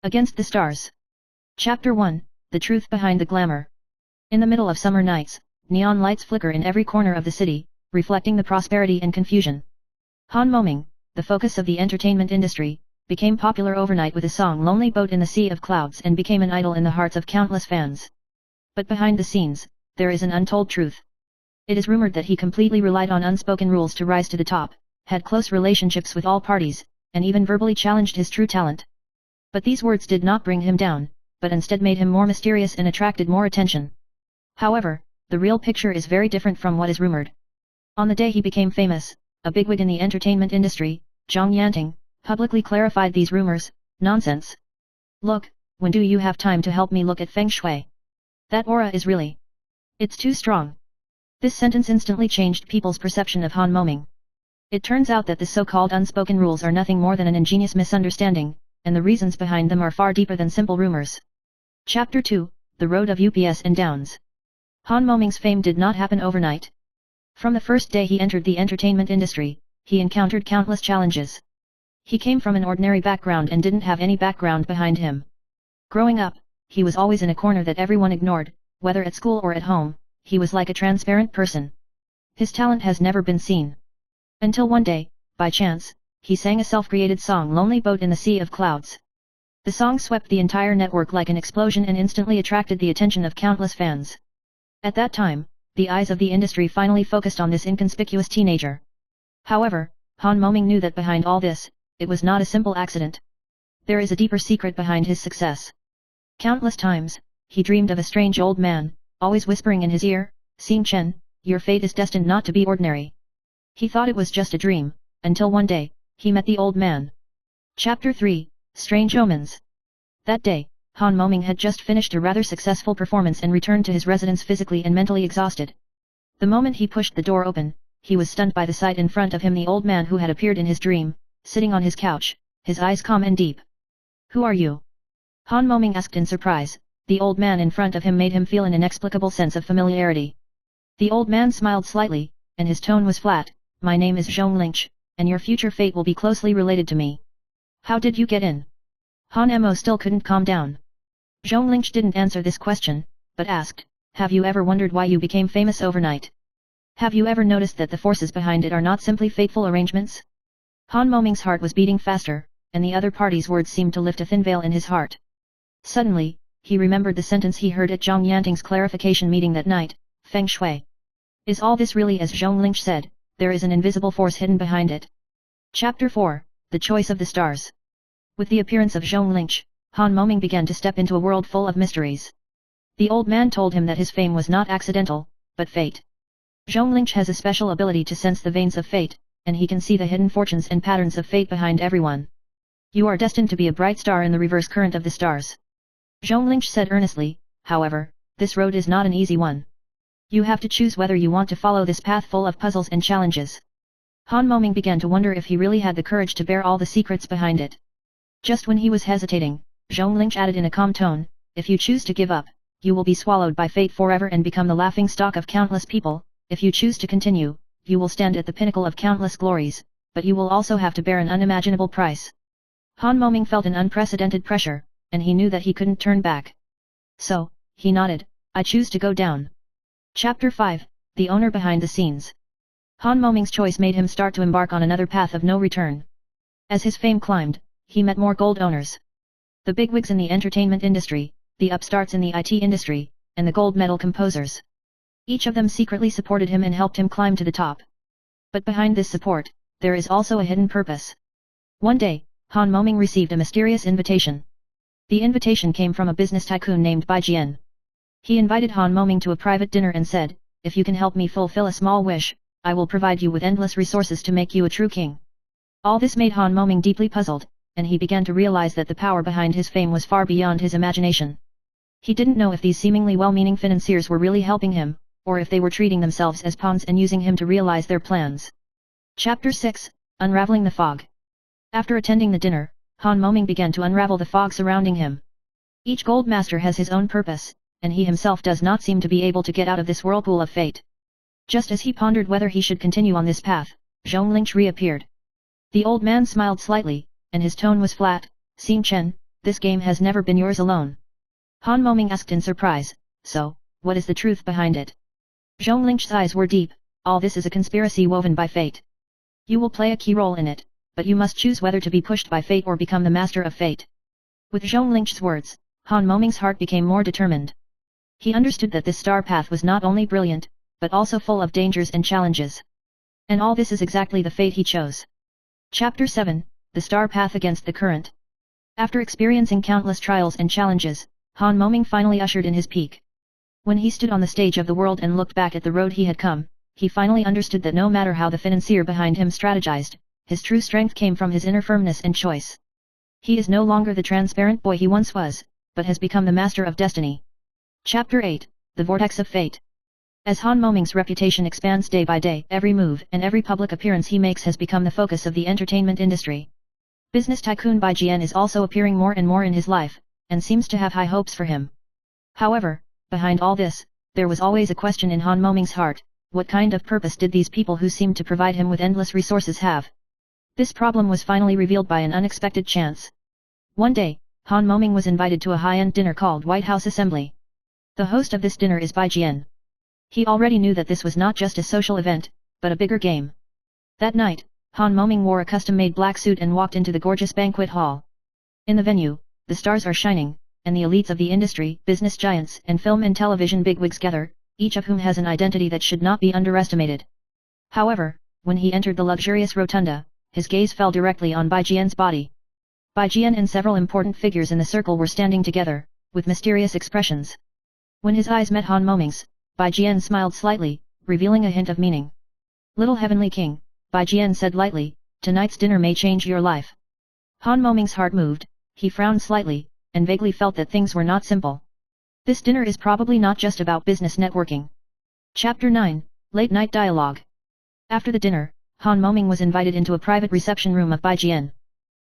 Against the Stars. Chapter 1, The Truth Behind the Glamour. In the middle of summer nights, neon lights flicker in every corner of the city, reflecting the prosperity and confusion. Han Moming, the focus of the entertainment industry, became popular overnight with his song Lonely Boat in the Sea of Clouds and became an idol in the hearts of countless fans. But behind the scenes, there is an untold truth. It is rumored that he completely relied on unspoken rules to rise to the top, had close relationships with all parties, and even verbally challenged his true talent. But these words did not bring him down, but instead made him more mysterious and attracted more attention. However, the real picture is very different from what is rumored. On the day he became famous, a bigwig in the entertainment industry, Zhang Yanting, publicly clarified these rumors. Nonsense. Look, when do you have time to help me look at feng shui? That aura is really... it's too strong. This sentence instantly changed people's perception of Han Moming. It turns out that the so-called unspoken rules are nothing more than an ingenious misunderstanding, and the reasons behind them are far deeper than simple rumors. Chapter 2, The Road of Ups and Downs. Han Moming's fame did not happen overnight. From the first day he entered the entertainment industry, he encountered countless challenges. He came from an ordinary background and didn't have any background behind him. Growing up, he was always in a corner that everyone ignored, whether at school or at home. He was like a transparent person. His talent has never been seen. Until one day, by chance, he sang a self-created song Lonely Boat in the Sea of Clouds. The song swept the entire network like an explosion and instantly attracted the attention of countless fans. At that time, the eyes of the industry finally focused on this inconspicuous teenager. However, Han Moming knew that behind all this, it was not a simple accident. There is a deeper secret behind his success. Countless times, he dreamed of a strange old man, always whispering in his ear, "Xing Chen, your fate is destined not to be ordinary." He thought it was just a dream, until one day, he met the old man. Chapter 3, Strange Omens. That day, Han Moming had just finished a rather successful performance and returned to his residence physically and mentally exhausted. The moment he pushed the door open, he was stunned by the sight in front of him, the old man who had appeared in his dream, sitting on his couch, his eyes calm and deep. "Who are you?" Han Moming asked in surprise. The old man in front of him made him feel an inexplicable sense of familiarity. The old man smiled slightly, and his tone was flat. "My name is Zhonglingch, and your future fate will be closely related to me. How did you get in?" Han Mo still couldn't calm down. Zhonglingch didn't answer this question, but asked, "Have you ever wondered why you became famous overnight? Have you ever noticed that the forces behind it are not simply fateful arrangements?" Han Moming's heart was beating faster, and the other party's words seemed to lift a thin veil in his heart. Suddenly, he remembered the sentence he heard at Zhang Yanting's clarification meeting that night, "Feng shui. Is all this really as Zhonglingch said? There is an invisible force hidden behind it." Chapter 4, The Choice of the Stars. With the appearance of Zhonglingch, Han Moming began to step into a world full of mysteries. The old man told him that his fame was not accidental, but fate. Zhonglingch has a special ability to sense the veins of fate, and he can see the hidden fortunes and patterns of fate behind everyone. "You are destined to be a bright star in the reverse current of the stars," Zhonglingch said earnestly. "However, this road is not an easy one. You have to choose whether you want to follow this path full of puzzles and challenges." Han Moming began to wonder if he really had the courage to bear all the secrets behind it. Just when he was hesitating, Zhonglingch added in a calm tone, "If you choose to give up, you will be swallowed by fate forever and become the laughing stock of countless people. If you choose to continue, you will stand at the pinnacle of countless glories, but you will also have to bear an unimaginable price." Han Moming felt an unprecedented pressure, and he knew that he couldn't turn back. So, he nodded, "I choose to go down." Chapter 5, The Owner Behind the Scenes. Han Moming's choice made him start to embark on another path of no return. As his fame climbed, he met more gold owners. The bigwigs in the entertainment industry, the upstarts in the IT industry, and the gold medal composers. Each of them secretly supported him and helped him climb to the top. But behind this support, there is also a hidden purpose. One day, Han Moming received a mysterious invitation. The invitation came from a business tycoon named Bai Jian. He invited Han Moming to a private dinner and said, "If you can help me fulfill a small wish, I will provide you with endless resources to make you a true king." All this made Han Moming deeply puzzled, and he began to realize that the power behind his fame was far beyond his imagination. He didn't know if these seemingly well-meaning financiers were really helping him, or if they were treating themselves as pawns and using him to realize their plans. Chapter 6, Unraveling the Fog. After attending the dinner, Han Moming began to unravel the fog surrounding him. Each gold master has his own purpose, and he himself does not seem to be able to get out of this whirlpool of fate. Just as he pondered whether he should continue on this path, Zhonglingch reappeared. The old man smiled slightly, and his tone was flat. "Xing Chen, this game has never been yours alone. Han Moming asked in surprise, so, what is the truth behind it? Zhong Ling's eyes were deep, all this is a conspiracy woven by fate. You will play a key role in it, but you must choose whether to be pushed by fate or become the master of fate. With Zhong Ling's words, Han Moming's heart became more determined. He understood that this star path was not only brilliant, but also full of dangers and challenges. And all this is exactly the fate he chose. Chapter 7, The Star Path Against the Current. After experiencing countless trials and challenges, Han Moming finally ushered in his peak. When he stood on the stage of the world and looked back at the road he had come, he finally understood that no matter how the financier behind him strategized, his true strength came from his inner firmness and choice. He is no longer the transparent boy he once was, but has become the master of destiny. Chapter 8, The Vortex of Fate. As Han Moming's reputation expands day by day, every move and every public appearance he makes has become the focus of the entertainment industry. Business tycoon Bai Jian is also appearing more and more in his life, and seems to have high hopes for him. However, behind all this, there was always a question in Han Moming's heart: what kind of purpose did these people who seemed to provide him with endless resources have? This problem was finally revealed by an unexpected chance. One day, Han Moming was invited to a high-end dinner called White House Assembly. The host of this dinner is Bai Jian. He already knew that this was not just a social event, but a bigger game. That night, Han Moming wore a custom-made black suit and walked into the gorgeous banquet hall. In the venue, the stars are shining, and the elites of the industry, business giants and film and television bigwigs gather, each of whom has an identity that should not be underestimated. However, when he entered the luxurious rotunda, his gaze fell directly on Bai Jian's body. Bai Jian and several important figures in the circle were standing together, with mysterious expressions. When his eyes met Han Moming's, Bai Jian smiled slightly, revealing a hint of meaning. "Little Heavenly King," Bai Jian said lightly, "tonight's dinner may change your life." Han Moming's heart moved, he frowned slightly, and vaguely felt that things were not simple. This dinner is probably not just about business networking. Chapter 9, Late Night Dialogue. After the dinner, Han Moming was invited into a private reception room of Bai Jian.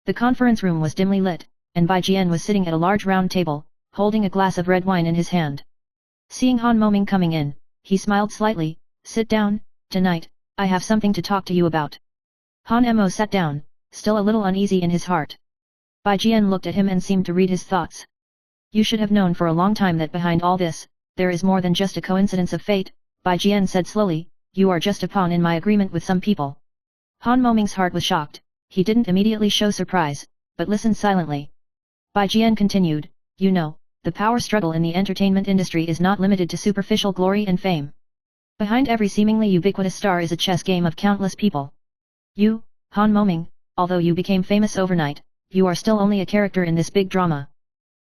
The conference room was dimly lit, and Bai Jian was sitting at a large round table, holding a glass of red wine in his hand. Seeing Han Moming coming in, he smiled slightly. "Sit down, tonight, I have something to talk to you about." Han Mo sat down, still a little uneasy in his heart. Bai Jian looked at him and seemed to read his thoughts. "You should have known for a long time that behind all this, there is more than just a coincidence of fate," Bai Jian said slowly. "You are just a pawn in my agreement with some people." Han Moming's heart was shocked. He didn't immediately show surprise, but listened silently. Bai Jian continued, "You know, the power struggle in the entertainment industry is not limited to superficial glory and fame. Behind every seemingly ubiquitous star is a chess game of countless people. You, Han Moming, although you became famous overnight, you are still only a character in this big drama.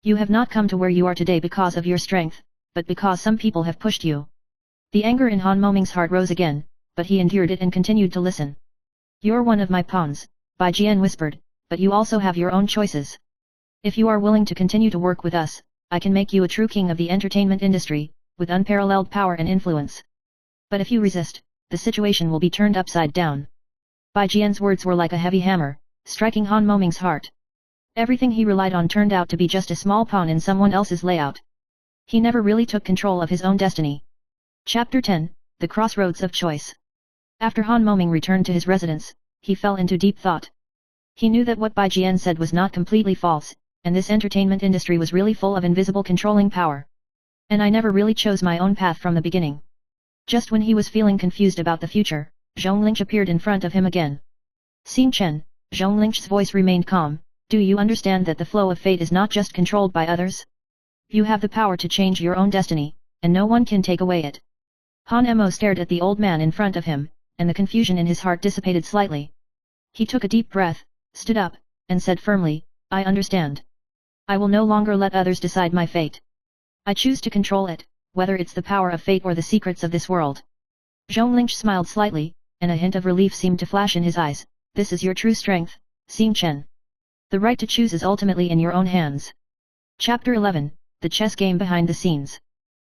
You have not come to where you are today because of your strength, but because some people have pushed you." The anger in Han Moming's heart rose again, but he endured it and continued to listen. "You're one of my pawns," Bai Jian whispered, "but you also have your own choices. If you are willing to continue to work with us, I can make you a true king of the entertainment industry, with unparalleled power and influence. But if you resist, the situation will be turned upside down." Bai Jian's words were like a heavy hammer, striking Han Moming's heart. Everything he relied on turned out to be just a small pawn in someone else's layout. He never really took control of his own destiny. Chapter 10, The Crossroads of Choice. After Han Moming returned to his residence, he fell into deep thought. He knew that what Bai Jian said was not completely false, and this entertainment industry was really full of invisible controlling power. And I never really chose my own path from the beginning. Just when he was feeling confused about the future, Zhong Lingch appeared in front of him again. "Xing Chen," Zhong Lingch's voice remained calm, "do you understand that the flow of fate is not just controlled by others? You have the power to change your own destiny, and no one can take away it." Han Mo stared at the old man in front of him, and the confusion in his heart dissipated slightly. He took a deep breath, stood up, and said firmly, "I understand. I will no longer let others decide my fate. I choose to control it, whether it's the power of fate or the secrets of this world." Zhong Lingch smiled slightly, and a hint of relief seemed to flash in his eyes. "This is your true strength, Xing Chen. The right to choose is ultimately in your own hands." Chapter 11, The Chess Game Behind the Scenes.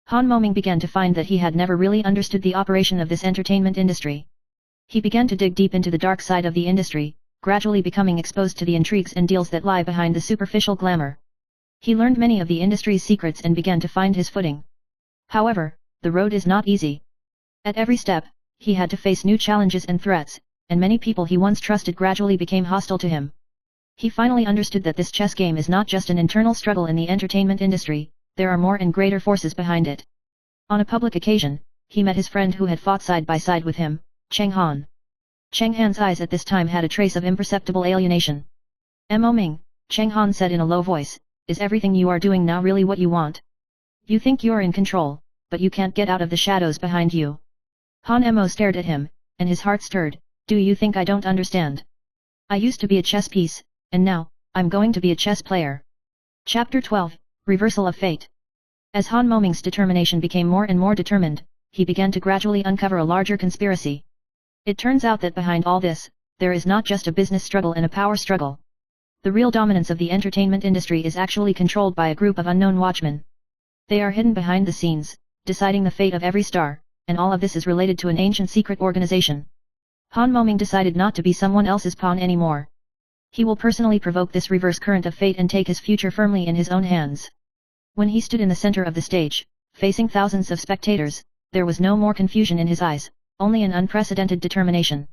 Han Moming began to find that he had never really understood the operation of this entertainment industry. He began to dig deep into the dark side of the industry, gradually becoming exposed to the intrigues and deals that lie behind the superficial glamour. He learned many of the industry's secrets and began to find his footing. However, the road is not easy. At every step, he had to face new challenges and threats, and many people he once trusted gradually became hostile to him. He finally understood that this chess game is not just an internal struggle in the entertainment industry, there are more and greater forces behind it. On a public occasion, he met his friend who had fought side by side with him, Cheng Han. Cheng Han's eyes at this time had a trace of imperceptible alienation. "Mo Ming," Cheng Han said in a low voice, "is everything you are doing now really what you want? You think you're in control, but you can't get out of the shadows behind you." Han Mo stared at him, and his heart stirred. "Do you think I don't understand? I used to be a chess piece, and now, I'm going to be a chess player." Chapter 12, Reversal of Fate. As Han Moming's determination became more and more determined, he began to gradually uncover a larger conspiracy. It turns out that behind all this, there is not just a business struggle and a power struggle. The real dominance of the entertainment industry is actually controlled by a group of unknown watchmen. They are hidden behind the scenes, deciding the fate of every star, and all of this is related to an ancient secret organization. Han Moming decided not to be someone else's pawn anymore. He will personally provoke this reverse current of fate and take his future firmly in his own hands. When he stood in the center of the stage, facing thousands of spectators, there was no more confusion in his eyes, only an unprecedented determination.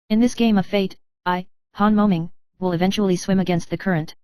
In this game of fate, I, Han Moming, will eventually swim against the current.